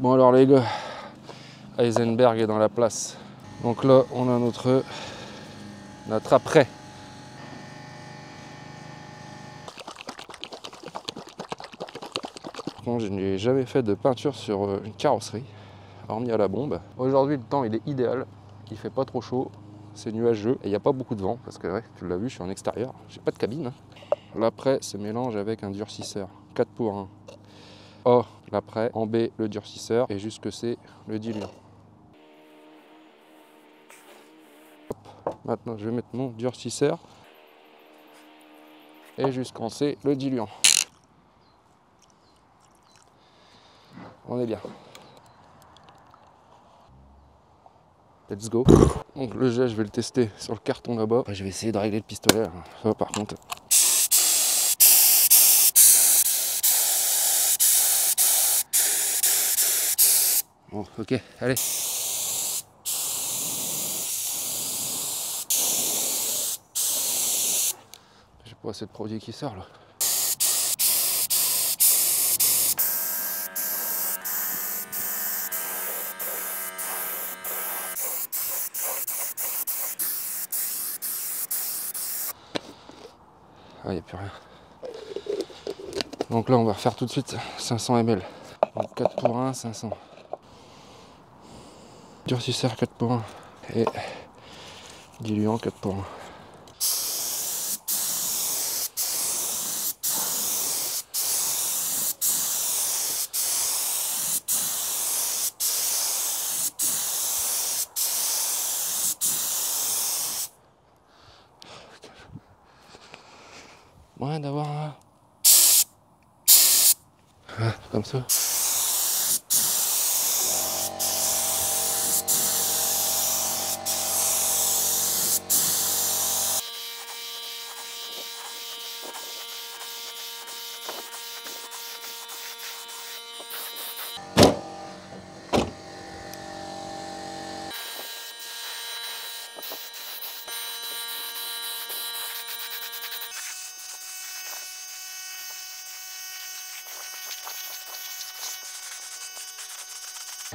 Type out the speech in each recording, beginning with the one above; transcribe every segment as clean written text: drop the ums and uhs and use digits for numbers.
Bon alors les gars, Heisenberg est dans la place. Donc là on a notre après. Je n'ai jamais fait de peinture sur une carrosserie, hormis à la bombe. Aujourd'hui le temps il est idéal, il fait pas trop chaud, c'est nuageux et il n'y a pas beaucoup de vent parce que ouais, tu l'as vu, je suis en extérieur, j'ai pas de cabine. L'après se mélange avec un durcisseur, 4 pour 1. A l'après, en B le durcisseur et jusque C le diluant. Hop. Maintenant je vais mettre mon durcisseur et jusqu'en C le diluant. On est bien. Let's go. Donc le jet je vais le tester sur le carton là-bas. Je vais essayer de régler le pistolet. Ça par contre. Bon, ok, allez. J'ai pas assez de produit qui sort là. Ah, il n'y a plus rien. Donc là, on va refaire tout de suite 500 ml. Donc 4 pour 1, 500. Durcisseur 4 pour 1 et diluant 4 pour 1. Moyen d'avoir un... Ah, comme ça.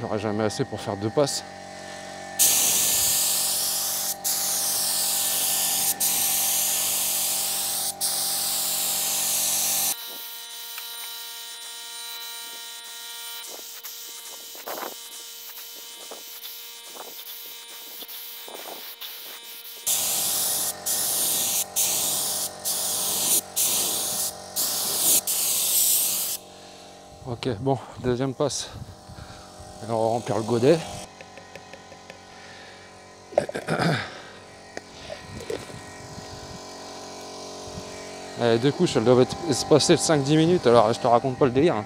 J'aurai jamais assez pour faire 2 passes. Ok, bon, deuxième passe. Alors on va remplir le godet. Allez, 2 couches, elles doivent se passer 5-10 minutes, alors je te raconte pas le délire. Hein.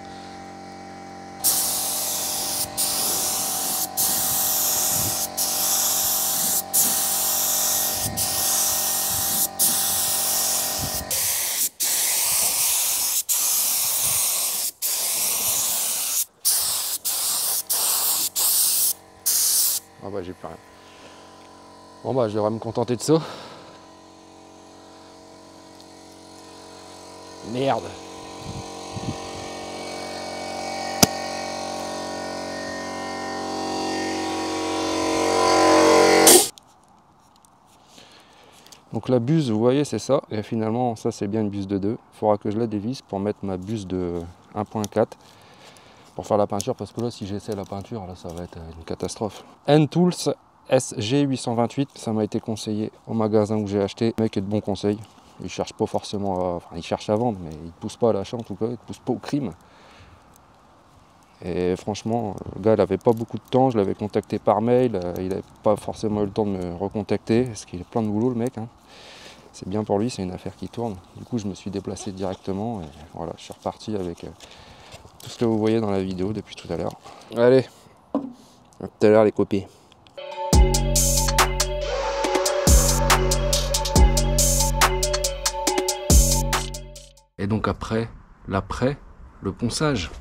Ah bah j'ai plus rien. Bon bah je devrais me contenter de ça. Merde. Donc la buse, vous voyez, c'est ça. Et finalement, ça c'est bien une buse de 2. Il faudra que je la dévisse pour mettre ma buse de 1.4 pour faire la peinture, parce que là, si j'essaie la peinture, là, ça va être une catastrophe. N-Tools SG828, ça m'a été conseillé au magasin où j'ai acheté. Le mec est de bons conseils. Il cherche pas forcément à... Enfin, il cherche à vendre, mais il ne pousse pas à l'achat en tout cas, il ne pousse pas au crime. Et franchement, le gars, il n'avait pas beaucoup de temps, je l'avais contacté par mail, il n'avait pas forcément eu le temps de me recontacter, parce qu'il est plein de boulot le mec. Hein. C'est bien pour lui, c'est une affaire qui tourne. Du coup, je me suis déplacé directement, et voilà, je suis reparti avec tout ce que vous voyez dans la vidéo depuis tout à l'heure. Allez, à tout à l'heure les copies. Et donc après, l'après, le ponçage.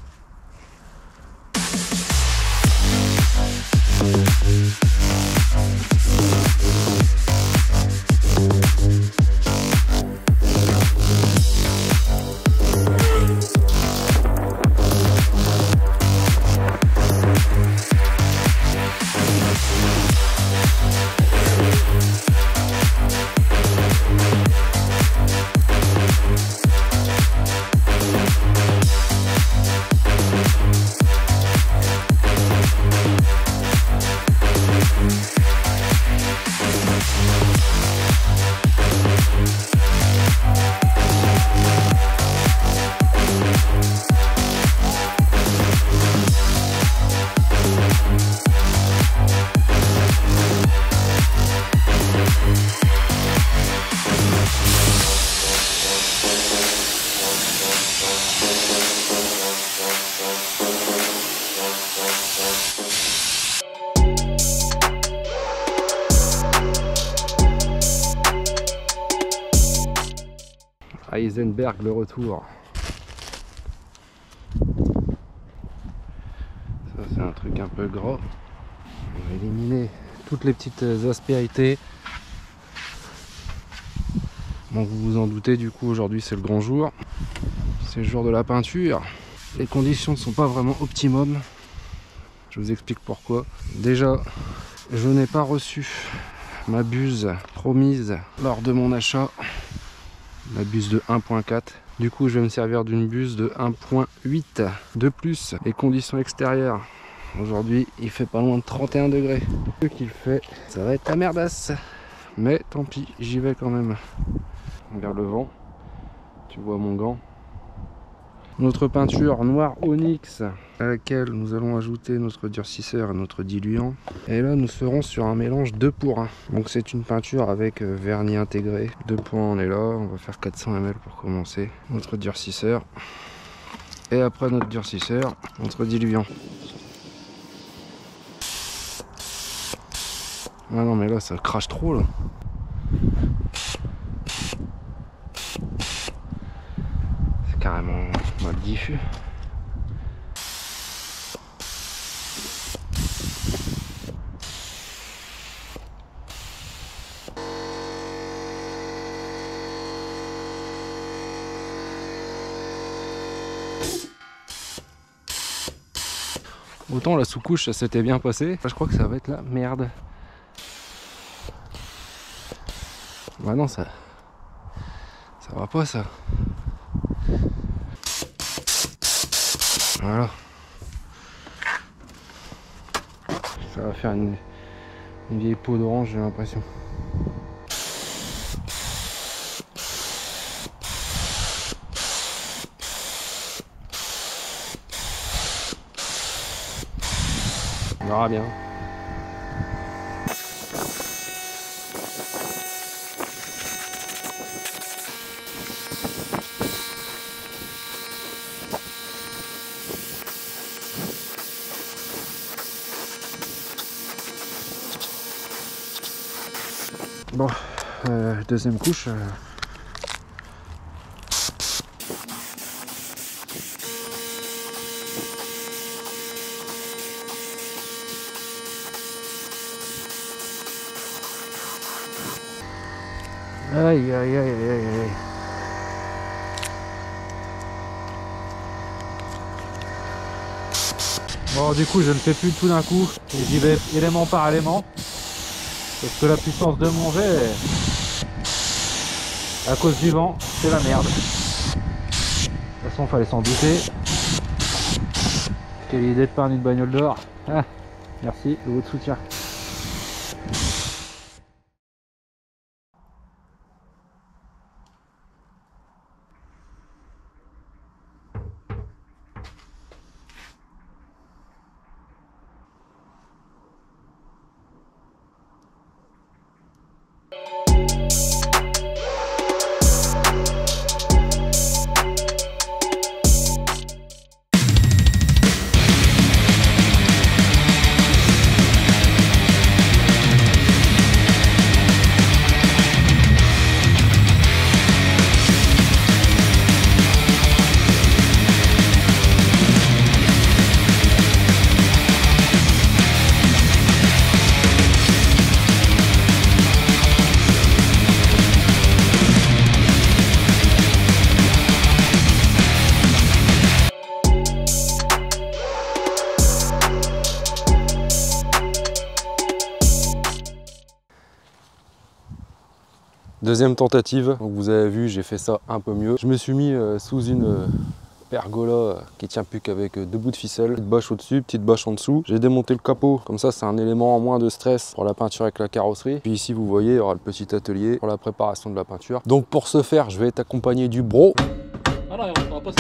Heisenberg le retour. Ça c'est un truc un peu gras. On va éliminer toutes les petites aspérités. Bon, vous vous en doutez, du coup aujourd'hui c'est le grand jour. C'est le jour de la peinture. Les conditions ne sont pas vraiment optimum. Je vous explique pourquoi. Déjà, je n'ai pas reçu ma buse promise lors de mon achat. La buse de 1.4. Du coup, je vais me servir d'une buse de 1.8. De plus, les conditions extérieures. Aujourd'hui, il fait pas loin de 31 degrés. Ce qu'il fait, ça va être la merdasse. Mais tant pis, j'y vais quand même. Regarde le vent. Tu vois mon gant. Notre peinture noir onyx à laquelle nous allons ajouter notre durcisseur et notre diluant. Et là nous serons sur un mélange 2 pour 1. Donc c'est une peinture avec vernis intégré. 2 points on est là, on va faire 400 ml pour commencer. Notre durcisseur. Et après notre durcisseur, notre diluant. Ah non mais là ça crache trop là. C'est carrément mal diffus. Autant la sous-couche ça s'était bien passé, je crois que ça va être la merde. Bah non ça va pas ça. Voilà. Ça va faire une vieille peau d'orange j'ai l'impression. On verra bien. Bon, deuxième couche. Aïe aïe aïe aïe aïe aïe. Bon du coup je ne fais plus tout d'un coup, j'y vais élément par élément. Parce que la puissance de mon jet, à cause du vent, c'est la merde. De toute façon fallait s'en douter. Quelle idée de peindre une bagnole d'or. Ah, merci de votre soutien. Deuxième tentative, donc vous avez vu j'ai fait ça un peu mieux. Je me suis mis sous une pergola qui tient plus qu'avec 2 bouts de ficelle, petite bâche au-dessus, petite bâche en dessous. J'ai démonté le capot, comme ça c'est un élément en moins de stress pour la peinture avec la carrosserie. Puis ici vous voyez il y aura le petit atelier pour la préparation de la peinture. Donc pour ce faire je vais être accompagné du bro. Ah non, on va pas se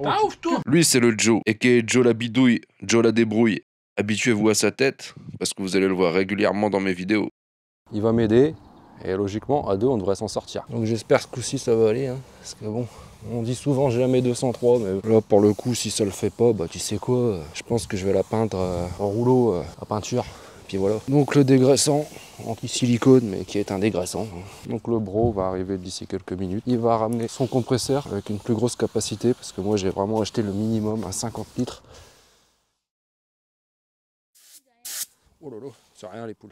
Ah ouf toi. Lui c'est le Joe, aka Joe la bidouille, Joe la débrouille. Habituez-vous à sa tête, parce que vous allez le voir régulièrement dans mes vidéos. il va m'aider. Et logiquement, à deux, on devrait s'en sortir. Donc j'espère que ce coup-ci, ça va aller. Hein, parce que bon, on dit souvent jamais 203, mais là, pour le coup, si ça le fait pas, bah tu sais quoi, je pense que je vais la peindre en rouleau à peinture. Puis voilà. Donc le dégraissant, anti-silicone, mais qui est un dégraissant. Donc le bro va arriver d'ici quelques minutes. Il va ramener son compresseur avec une plus grosse capacité, parce que moi, j'ai vraiment acheté le minimum à 50 litres. Oh là là, c'est rien les poules.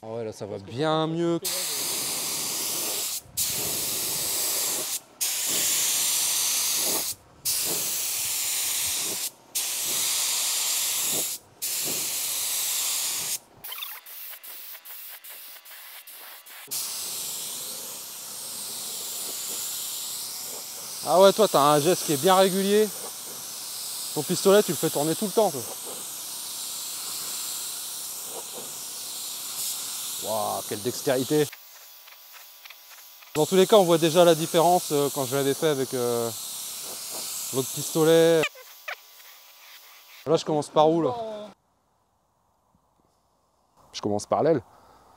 Ah ouais, là ça va bien mieux. Ah ouais, toi t'as un geste qui est bien régulier. Ton pistolet tu le fais tourner tout le temps toi. Waouh, quelle dextérité. Dans tous les cas, on voit déjà la différence quand je l'avais fait avec l'autre pistolet. Là, je commence par où là? Je commence par l'aile.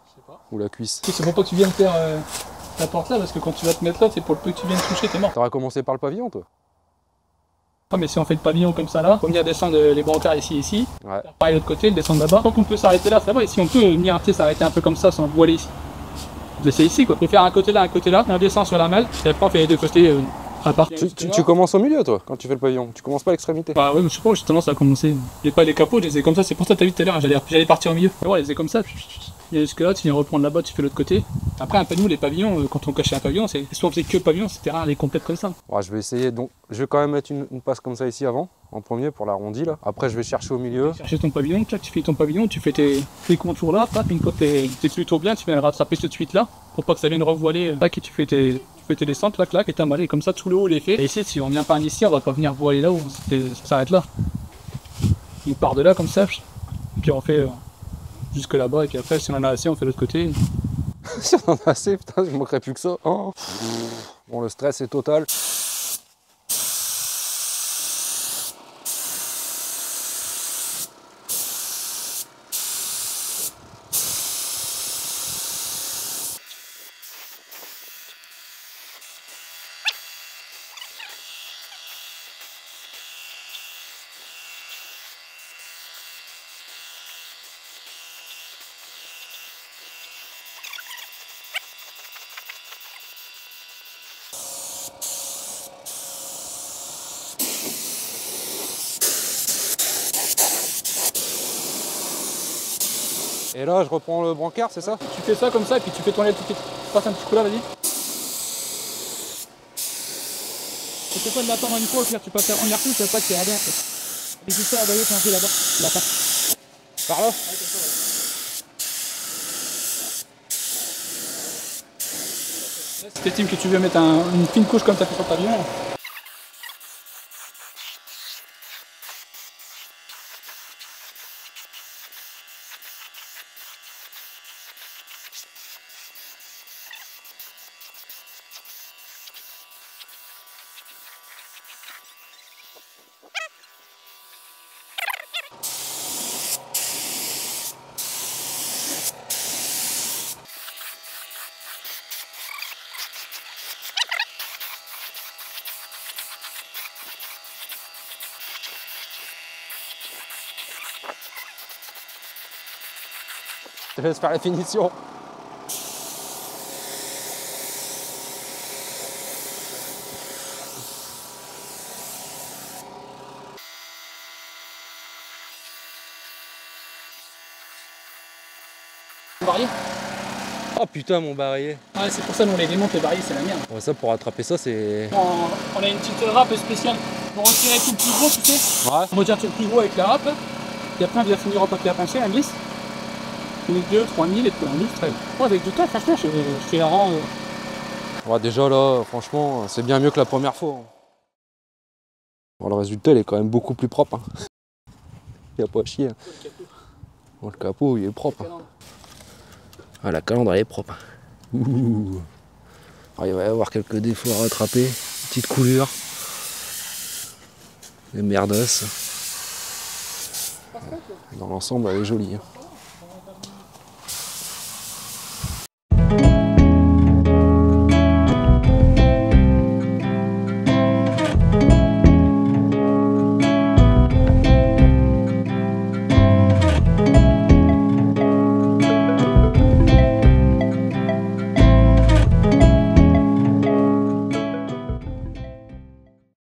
Je sais pas. Ou la cuisse. C'est pour pas que tu viennes faire la porte là, parce que quand tu vas te mettre là, c'est pour le peu que tu viennes toucher, t'es mort. T'aurais commencé par le pavillon toi? Ah, mais si on fait le pavillon comme ça là, faut venir descendre les brancards ici. Ouais. Faire pareil de l'autre côté, le descendre là-bas. Tant qu'on peut s'arrêter là, ça va. Et si on peut venir s'arrêter un peu comme ça sans voiler ici. C'est ici quoi. On peut faire un côté là, on descend sur la malle, et après on fait les deux côtés à part. Tu commences au milieu toi quand tu fais le pavillon. Tu commences pas à l'extrémité. Bah ouais, mais je sais pas, j'ai tendance à commencer. J'ai pas les capots, je les ai comme ça, c'est pour ça que t'as vu tout à l'heure, j'allais partir au milieu. Et ouais, je les ai comme ça. Il y a jusque là, tu viens reprendre là-bas, tu fais l'autre côté. Après, un peu nous, les pavillons, quand on cachait un pavillon, c'est soit on faisait que le pavillon, c'était rare les complètes comme ça. Ouais, je vais essayer. Donc, je vais quand même mettre une passe comme ça ici avant, en premier pour l'arrondi là. Après, je vais chercher au milieu. Chercher ton pavillon, tu fais ton pavillon, tu fais tes contours là, tac, une fois que t'es plutôt bien, tu viens le rattraper tout de suite là, pour pas que ça vienne revoiler. Tac, et tu fais tes descentes, clac, clac, et t'as mal. Et comme ça, tout le haut, il est fait. Et ici, si on vient pas ici, on va pas venir voiler là où ça s'arrête là. On part de là comme ça, puis on fait jusque là-bas, et puis après, si on en a assez, on fait l'autre côté. Si on en a assez, putain, je manquerai plus que ça. Oh. Bon, le stress est total. Et là, je reprends le brancard, c'est ça? Tu fais ça comme ça, et puis tu fais tourner tout de suite. Passe un petit coup là, vas-y. Tu fais pas de l'attendre une fois, au pire, tu passes en arrière tout, tu vas pas que tu regardes. Et tout ça, d'ailleurs, quand on fait là-bas, là-bas. Par là? Si t'estimes que tu veux mettre une fine couche comme tu as fait sur le pavillon. Je te laisse faire la finition. Varié. Oh putain, mon barillet. Ouais, c'est pour ça, nous on les démonte, les variés, c'est la merde. Ouais, ça, pour attraper ça, c'est... On a une petite râpe spéciale pour retirer tout le plus gros, tu sais. Ouais. On retire tout le plus gros avec la râpe. Et après, on vient finir en papier à pincer, un glisse. 2, 3 000 et puis un glisse, très bien. Ouais, avec du temps, franchement, je te la rends. Ouais, déjà là, franchement, c'est bien mieux que la première fois. Hein. Bon, le résultat, il est quand même beaucoup plus propre. Hein. Il n'y a pas à chier. Hein. Bon, le capot, il est propre. Hein. Ah, la calandre, elle est propre. Hein. Ouh. Alors, il va y avoir quelques défauts à rattraper. Petite coulure. les merdas. Dans l'ensemble, elle est jolie. Hein.